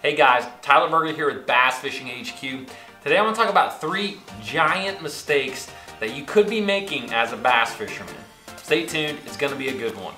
Hey guys, Tyler Berger here with Bass Fishing HQ. Today I want to talk about 3 giant mistakes that you could be making as a bass fisherman. Stay tuned, it's going to be a good one.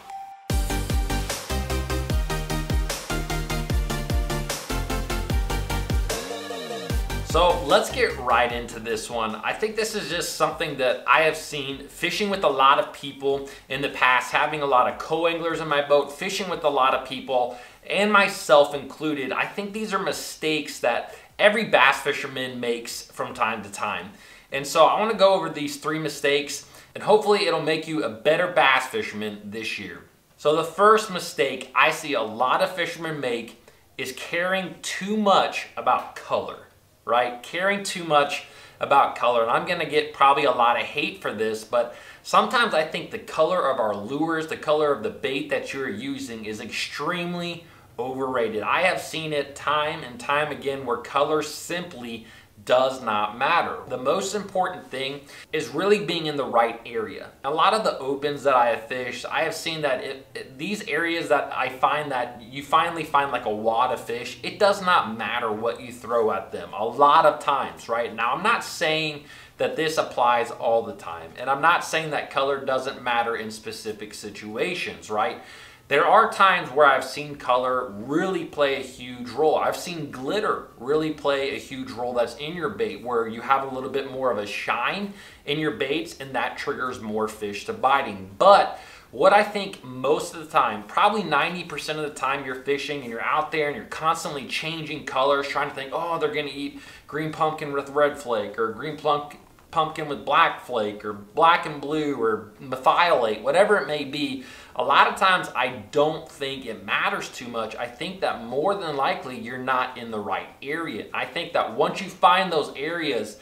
So let's get right into this one. I think this is just something that I have seen fishing with a lot of people in the past, having a lot of co-anglers in my boat, fishing with a lot of people, and myself included. I think these are mistakes that every bass fisherman makes from time to time. And so I want to go over these 3 mistakes, and hopefully it'll make you a better bass fisherman this year. So the first mistake I see a lot of fishermen make is caring too much about color. Right? Caring too much about color. And I'm going to get probably a lot of hate for this, but sometimes I think the color of our lures, the color of the bait that you're using is extremely overrated. I have seen it time and time again where color simply does not matter. The most important thing is really being in the right area. A lot of the opens that I have fished, I have seen that these areas that I find that you finally find like a wad of fish, it does not matter what you throw at them a lot of times, right? Now, I'm not saying that this applies all the time, and I'm not saying that color doesn't matter in specific situations, right? There are times where I've seen color really play a huge role. I've seen glitter really play a huge role that's in your bait, where you have a little bit more of a shine in your baits and that triggers more fish to biting. But what I think most of the time, probably 90% of the time you're fishing and you're out there and you're constantly changing colors, trying to think, oh, they're gonna eat green pumpkin with red flake, or green pumpkin with black flake, or black and blue, or methylate, whatever it may be. A lot of times I don't think it matters too much. I think that more than likely you're not in the right area. I think that once you find those areas,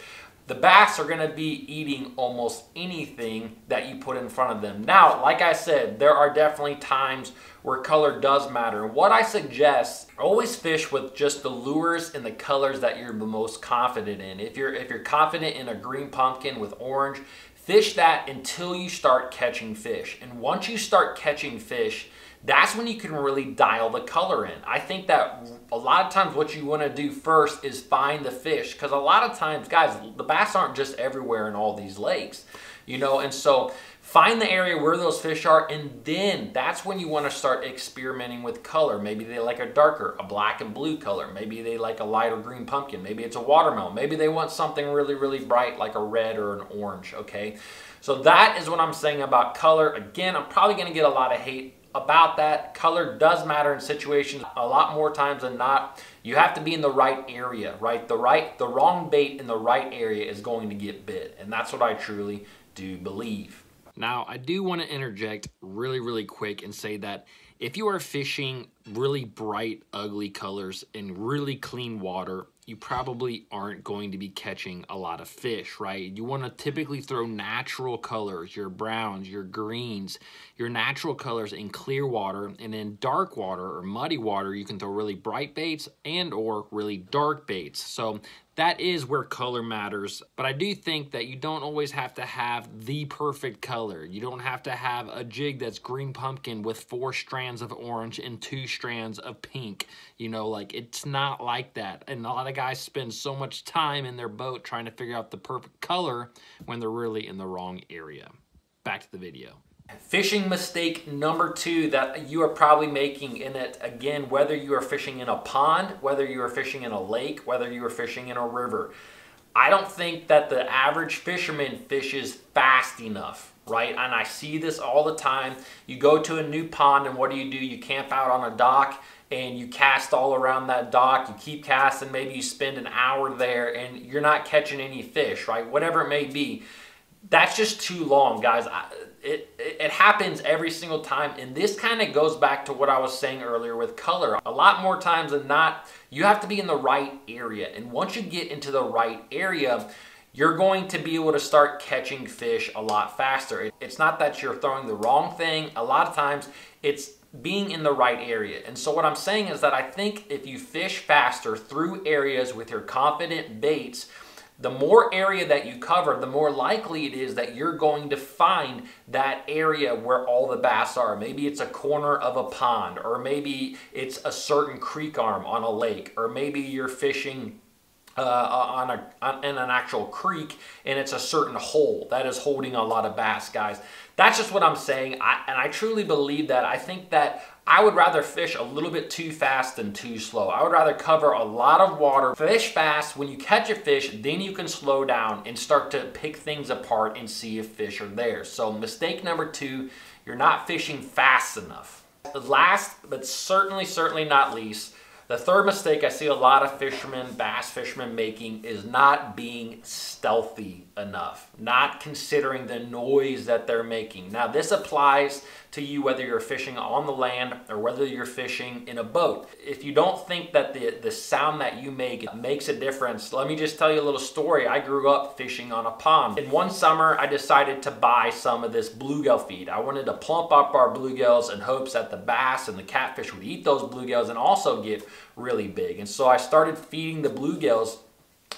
the bass are going to be eating almost anything that you put in front of them. Now, like I said, there are definitely times where color does matter. What I suggest, always fish with just the lures and the colors that you're the most confident in. If you're confident in a green pumpkin with orange, fish that until you start catching fish. And once you start catching fish, that's when you can really dial the color in. I think that a lot of times what you want to do first is find the fish, because a lot of times, guys, the bass aren't just everywhere in all these lakes, you know, and so find the area where those fish are, and then that's when you want to start experimenting with color. Maybe they like a darker, a black and blue color. Maybe they like a lighter green pumpkin. Maybe it's a watermelon. Maybe they want something really, really bright like a red or an orange, okay? So that is what I'm saying about color. Again, I'm probably going to get a lot of hate about that. Color does matter in situations a lot more times than not. You have to be in the right area, right? The wrong bait in the right area is going to get bit, and that's what I truly do believe. Now, I do want to interject really quick and say that if you are fishing really bright, ugly colors in really clean water, you probably aren't going to be catching a lot of fish, right? You want to typically throw natural colors, your browns, your greens, your natural colors in clear water, and in dark water or muddy water, you can throw really bright baits and or really dark baits. So that is where color matters, but I do think that you don't always have to have the perfect color. You don't have to have a jig that's green pumpkin with 4 strands of orange and 2 strands of pink. You know, like, it's not like that. And a lot of guys spend so much time in their boat trying to figure out the perfect color when they're really in the wrong area. Back to the video. Fishing mistake number 2 that you are probably making in it, again, whether you are fishing in a pond, whether you are fishing in a lake, whether you are fishing in a river. I don't think that the average fisherman fishes fast enough, right? And I see this all the time. You go to a new pond and what do? You camp out on a dock and you cast all around that dock. You keep casting, maybe you spend an hour there and you're not catching any fish, right? Whatever it may be. That's just too long, guys. It happens every single time, and this kind of goes back to what I was saying earlier with color. A lot more times than not, you have to be in the right area, and once you get into the right area, you're going to be able to start catching fish a lot faster. It's not that you're throwing the wrong thing. A lot of times, it's being in the right area. And so what I'm saying is that I think if you fish faster through areas with your confident baits, the more area that you cover, the more likely it is that you're going to find that area where all the bass are. Maybe it's a corner of a pond, or maybe it's a certain creek arm on a lake, or maybe you're fishing in an actual creek and it's a certain hole that is holding a lot of bass, guys. That's just what I'm saying. And I truly believe that. I think that I would rather fish a little bit too fast than too slow. I would rather cover a lot of water, fish fast. When you catch a fish, then you can slow down and start to pick things apart and see if fish are there. So mistake number 2, you're not fishing fast enough. Last, but certainly not least, the third mistake I see a lot of fishermen, bass fishermen making is not being stealthy enough, not considering the noise that they're making. Now, this applies to you whether you're fishing on the land or whether you're fishing in a boat. If you don't think that the sound that you make makes a difference, let me just tell you a little story. I grew up fishing on a pond. And one summer, I decided to buy some of this bluegill feed. I wanted to plump up our bluegills in hopes that the bass and the catfish would eat those bluegills and also get really big. And so I started feeding the bluegills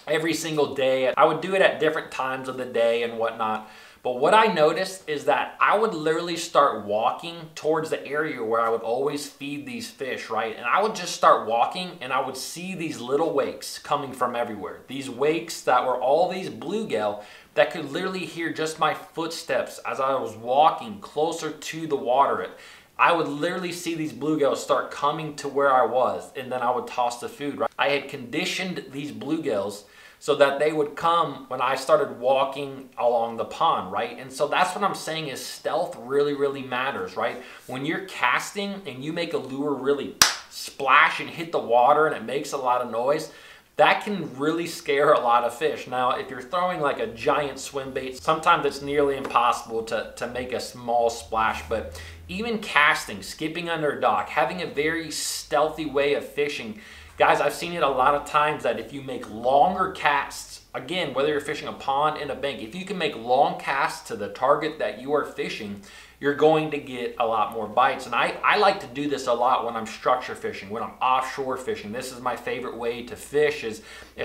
every single day. I would do it at different times of the day and whatnot. But what I noticed is that I would literally start walking towards the area where I would always feed these fish, right? And I would just start walking and I would see these little wakes coming from everywhere. These wakes that were all these bluegill that could literally hear just my footsteps as I was walking closer to the water. I would literally see these bluegills start coming to where I was, and then I would toss the food, right? I had conditioned these bluegills so that they would come when I started walking along the pond, right? And so that's what I'm saying is stealth really matters, right? When you're casting and you make a lure really splash and hit the water and it makes a lot of noise, that can really scare a lot of fish. Now, if you're throwing like a giant swim bait, sometimes it's nearly impossible to make a small splash, but even casting, skipping under a dock, having a very stealthy way of fishing, guys, I've seen it a lot of times that if you make longer casts, again, whether you're fishing a pond in a bank, if you can make long casts to the target that you are fishing, you're going to get a lot more bites. And I like to do this a lot when I'm structure fishing, when I'm offshore fishing. This is my favorite way to fish is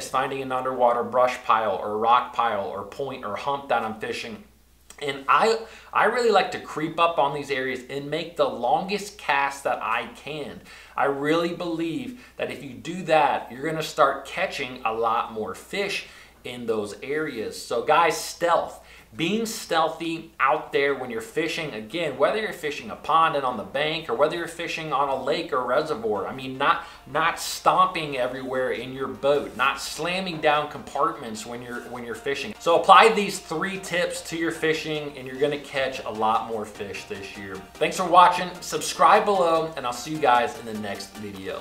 finding an underwater brush pile or rock pile or point or hump that I'm fishing. And I really like to creep up on these areas and make the longest cast that I can. I really believe that if you do that, you're gonna start catching a lot more fish in those areas. So guys, stealth. Being stealthy out there when you're fishing, again, whether you're fishing a pond and on the bank or whether you're fishing on a lake or reservoir, I mean, not stomping everywhere in your boat, not slamming down compartments when you're fishing. So apply these 3 tips to your fishing and you're gonna catch a lot more fish this year. Thanks for watching, subscribe below, and I'll see you guys in the next video.